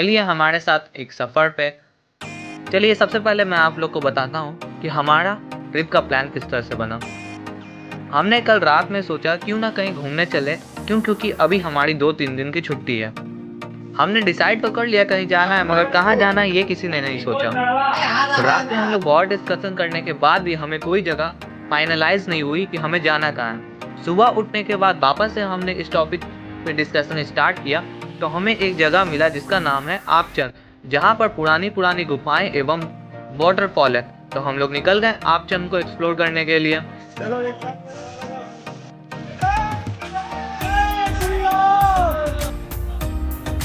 चलिए हमारे साथ एक सफ़र पे। चलिए सबसे पहले मैं आप लोग को बताता हूँ कि हमारा ट्रिप का प्लान किस तरह से बना। हमने कल रात में सोचा क्यों ना कहीं घूमने चले, क्योंकि अभी हमारी 2-3 दिन की छुट्टी है। हमने डिसाइड तो कर लिया कहीं जाना है, मगर कहाँ जाना है ये किसी ने नहीं सोचा। रात में हम लोग बहुत डिस्कशन करने के बाद भी हमें कोई जगह फाइनलाइज नहीं हुई कि हमें जाना कहाँ है। सुबह उठने के बाद वापस से हमने इस टॉपिक पे डिस्कशन स्टार्ट किया तो हमें एक जगह मिला जिसका नाम है आपचंद, जहाँ पर पुरानी पुरानी गुफाएं एवं वाटरफॉल है। तो हम लोग निकल गए आपचंद को एक्सप्लोर करने के लिए।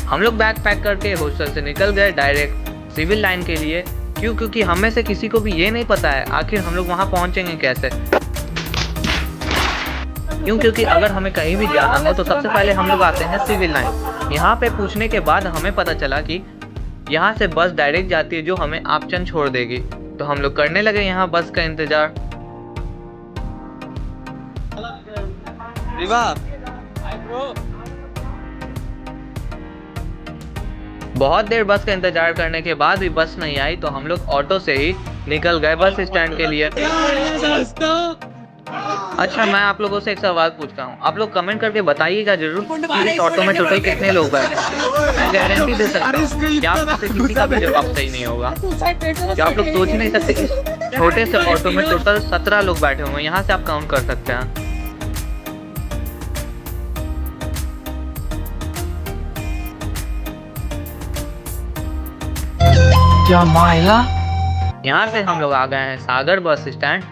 हम लोग बैग पैक करके हॉस्टल से निकल गए डायरेक्ट सिविल लाइन के लिए। क्योंकि हमें से किसी को भी ये नहीं पता है आखिर हम लोग वहाँ पहुँचेंगे कैसे। क्योंकि अगर हमें कहीं भी जाना हो तो सबसे पहले हम लोग आते हैं सिविल लाइन। यहाँ पे पूछने के बाद हमें पता चला कि यहाँ से बस डायरेक्ट जाती है जो हमें आपचंद छोड़ देगी। तो हम लोग करने लगे यहाँ बस का इंतजार। बहुत देर बस का इंतजार करने के बाद भी बस नहीं आई तो हम लोग ऑटो से ही निकल गए बस स्टैंड के लिए। अच्छा, मैं आप लोगों से एक सवाल पूछता हूँ, आप लोग कमेंट करके बताइएगा जरूर कि इस ऑटो में टोटल कितने लोग हैं। मैं गारंटी दे सकता हूँ कि आप में से किसी का भी जवाब सही नहीं होगा। क्या आप लोग सोच ही नहीं सकते इस छोटे से ऑटो में टोटल 17 लोग बैठे हुए हैं। यहाँ से आप काउंट कर सकते हैं। क्या मायला। यहाँ से हम लोग आ गए हैं सागर बस स्टैंड।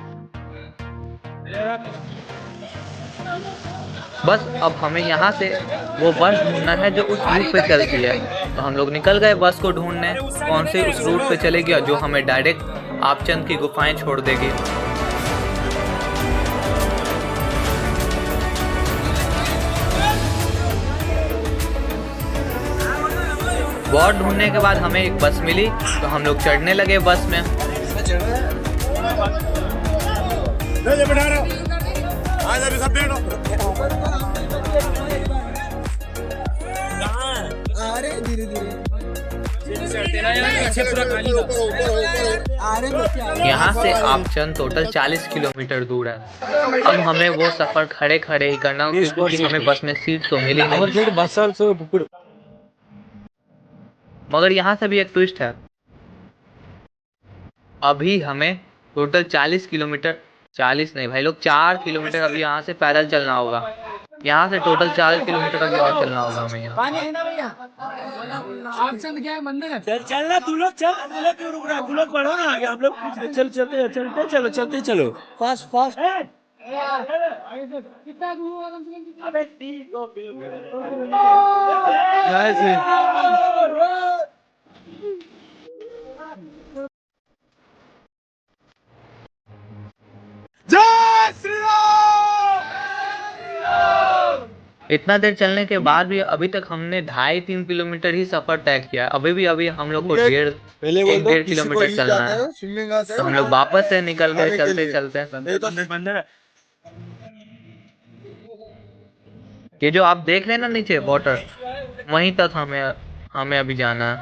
बस अब हमें यहाँ से वो बस ढूंढना है जो उस रूट पे चलती है। तो हम लोग निकल गए बस को ढूंढने, कौन से उस रूट पे चलेगी जो हमें डायरेक्ट आपचंद की गुफाएं छोड़ देगी। बहुत ढूंढने के बाद हमें एक बस मिली तो हम लोग चढ़ने लगे बस में। यहाँ से आपचंद टोटल 40 किलोमीटर दूर है। अब हमें वो सफर खड़े खड़े ही करना क्योंकि हमें बस में सीट तो मिली नहीं। मगर यहाँ से भी एक ट्विस्ट है। अभी हमें टोटल 40 किलोमीटर, 40 नहीं भाई लोग 4 किलोमीटर अभी यहाँ से पैदल चलना होगा। यहाँ से टोटल 4 किलोमीटर अभी और चलना होगा हमें यहाँ। पानी है ना भैया? आपचंद क्या है मंदिर है? चलना तू लोग चल, क्यों रुक रहा है? तू लोग बढ़ो ना आगे, हम लोग चलते चलो फास्ट फास्ट। कितना दूर? अबे 30 इतना देर चलने के बाद भी अभी तक हमने 2.5-3 किलोमीटर ही सफर तय किया। अभी हम लोग को 1.5 किलोमीटर चलना है। तो हम लोग वापस से निकल गए चलते चलते। ये जो आप देख रहे हैं ना नीचे वाटर, वहीं तक हमें अभी जाना है।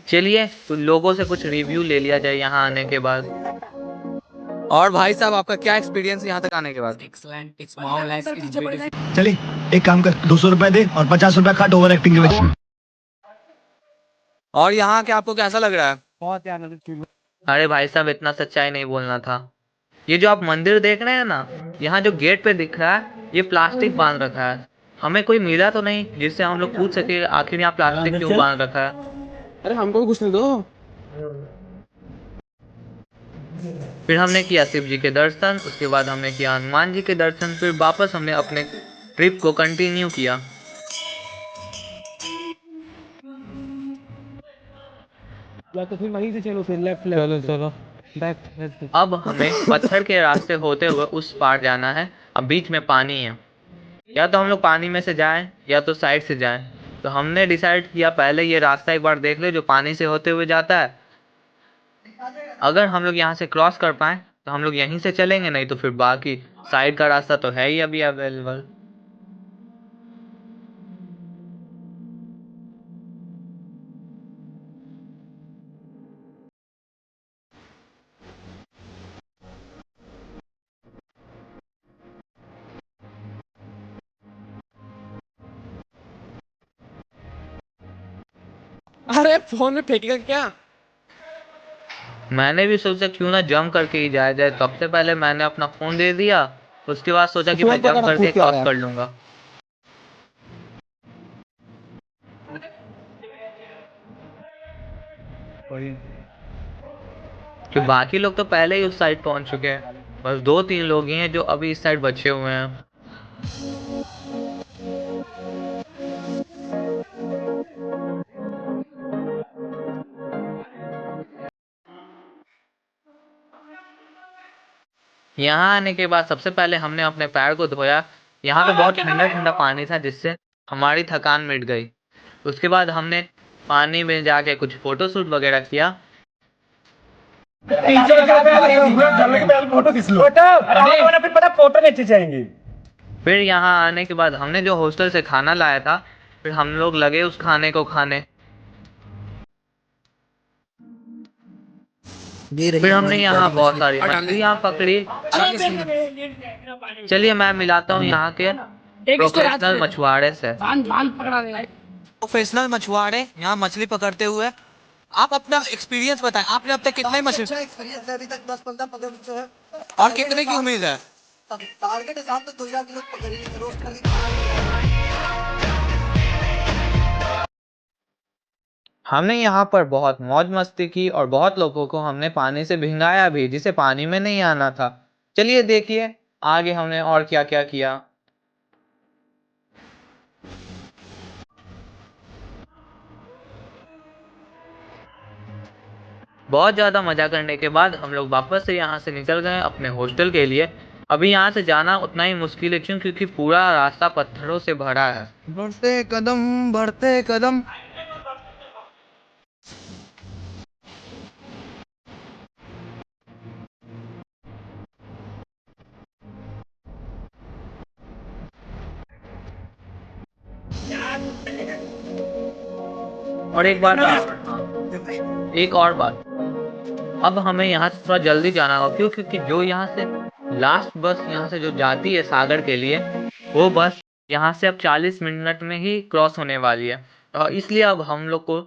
चलिए तो लोगों से कुछ रिव्यू ले लिया जाए यहाँ आने के बाद। और भाई साहब आपका क्या एक्सपीरियंस यहाँ तक आने के बाद? चलिए एक काम कर, 200 रुपए दे और 50 रुपए काट ओवर एक्टिंग के वजह। और यहाँ के आपको कैसा लग रहा है? बहुत यार। अरे भाई साहब इतना सच्चाई नहीं बोलना था। ये जो आप मंदिर देख रहे हैं ना, यहाँ जो गेट पे दिख रहा है ये प्लास्टिक बांध रखा है। हमें कोई मिला तो नहीं जिससे हम लोग पूछ सके आखिर यहाँ प्लास्टिक क्यों बांध रखा है। अरे हमको भी घुसने दो। फिर हमने किया शिव जी के दर्शन, उसके बाद हमने किया हनुमान जी के दर्शन, फिर वापस हमने अपने ट्रिप को कंटिन्यू किया। तो फिर वहीं से चलो, फिर लेफ्ट चलो बैक। अब हमें पत्थर के रास्ते होते हुए उस पार जाना है। अब बीच में पानी है, या तो हम लोग पानी में से जाएं या तो साइड से जाएं। तो हमने डिसाइड किया पहले ये रास्ता एक बार देख ले जो पानी से होते हुए जाता है। अगर हम लोग यहाँ से क्रॉस कर पाए तो हम लोग यहीं से चलेंगे, नहीं तो फिर बाकी साइड का रास्ता तो है ही अभी अवेलेबल। अरे फोन में फेंकेगा क्या? मैंने भी सोचा क्यों ना जंप करके ही जाया जाए, सबसे पहले मैंने अपना फोन दे दिया, उसके बाद सोचा कि मैं फोन जंप पकड़ा, करके कूद के आ क्रॉस गया। कर लूंगा। कि बाकी लोग तो पहले ही उस साइड पहुंच चुके हैं, बस 2-3 लोग ही हैं जो अभी इस साइड बचे हुए हैं। यहाँ आने के बाद सबसे पहले हमने अपने पैर को धोया। यहाँ पे बहुत ठंडा ठंडा पानी था जिससे हमारी थकान मिट गई। उसके बाद हमने पानी में जाके कुछ फोटो शूट वगैरह किया। फोटो खींच लो। फिर पता फोटो नीचे जाएंगे। फिर यहाँ आने के बाद हमने जो हॉस्टल से खाना लाया था, फिर हम लोग लगे उस खाने को खाने। फिर हमने यहाँ बहुत सारी मछलियाँ पकड़ी। चलिए मैं मिलाता हूँ यहाँ के प्रोफेशनल मछुआरे से। प्रोफेशनल मछुआरे यहाँ मछली पकड़ते हुए, आप अपना एक्सपीरियंस बताएं, आपने अब तक कितने मछली एक्सपीरियंस है अभी तक 10-15 पकड़ चुके हैं। और कितने की उम्मीद है? टारगेट है शाम तक 2000 किलो पकड़िए रोज खाली। हमने यहाँ पर बहुत मौज मस्ती की और बहुत लोगों को हमने पानी से भिंगाया भी, जिसे पानी में नहीं आना था। चलिए देखिए आगे हमने और क्या क्या किया। बहुत ज़्यादा मज़ा करने के बाद हम लोग वापस से यहाँ से निकल गए अपने हॉस्टल के लिए। अभी यहाँ से जाना उतना ही मुश्किल है क्योंकि पूरा रास्ता पत्थरों से भरा है। बढ़ते कदम बढ़ते कदम। और एक और बात, अब हमें यहाँ से थोड़ा जल्दी जाना होगा क्योंकि जो यहाँ से लास्ट बस यहाँ से जो जाती है सागर के लिए, वो बस यहाँ से अब 40 मिनट में ही क्रॉस होने वाली है। और इसलिए अब हम लोग को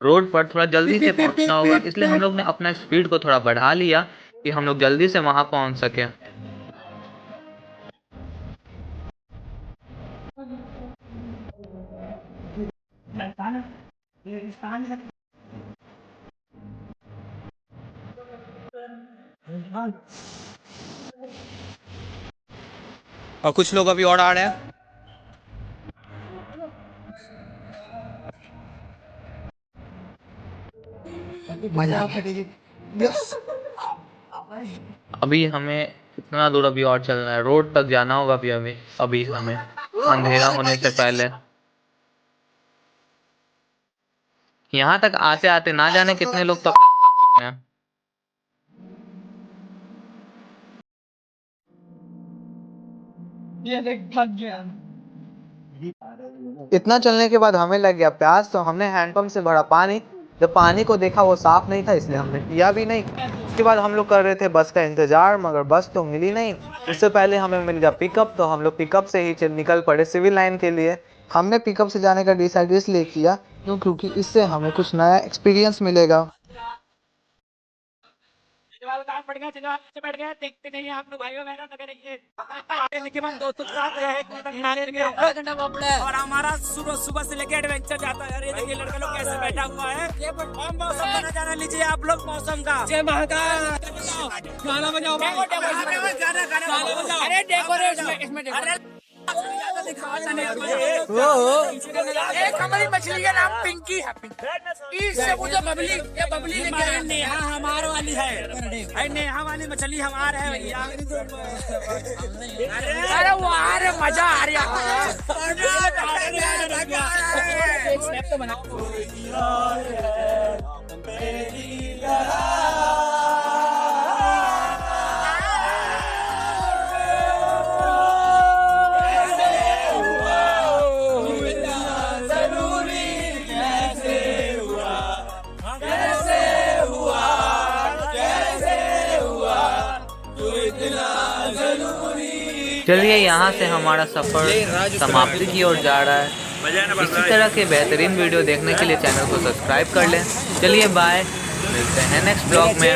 रोड पर थोड़ा जल्दी से पहुँचना होगा, इसलिए हम लोग ने अपना स्पीड को थोड़ा बढ़ा लिया कि हम लोग जल्दी से वहाँ पहुँच सकें। और कुछ लोग अभी और आ रहे हैं। अभी हमें कितना दूर अभी और चलना है, रोड तक जाना होगा अभी अभी अभी हमें अंधेरा होने से पहले। यहाँ तक आते आते ना जाने कितने लोग तक हैं। इतना चलने के बाद हमें लग गया प्यास, तो हमने हैंडपंप से भरा पानी। जब पानी को देखा वो साफ नहीं था, इसलिए हमने पिया भी नहीं। उसके बाद हम लोग कर रहे थे बस का इंतजार, मगर बस तो मिली नहीं। उससे पहले हमें मिल गया पिकअप, तो हम लोग पिकअप से ही निकल पड़े सिविल लाइन के लिए। हमने पिकअप से जाने का डिसाइड इसलिए किया क्योंकि इससे हमें कुछ नया एक्सपीरियंस मिलेगा। बैठ गए देखते नहीं आप लोग भाइयों बहनों के बाद दोस्तों के साथ और हमारा सुबह सुबह से लेके एडवेंचर जाता है। ये देखिए लड़का लोग कैसे बैठा हुआ है। मौसम का नजारा लीजिए आप लोग मौसम का। जय महाकाल। गाना बजाओ, गाना अरे डेकोरेट एक हमारी मछली का नाम पिंकी है। इससे मुझे बबली, ये बबली लेके आए। नेहा हमार वाली है, नेहा वाली मछली हमार है भैया। अरे वाह रे मजा आ रहा है। चलिए यहाँ से हमारा सफ़र समाप्ति की ओर जा रहा है। इसी तरह के बेहतरीन वीडियो देखने के लिए चैनल को सब्सक्राइब कर लें। चलिए बाय, मिलते हैं नेक्स्ट ब्लॉग में।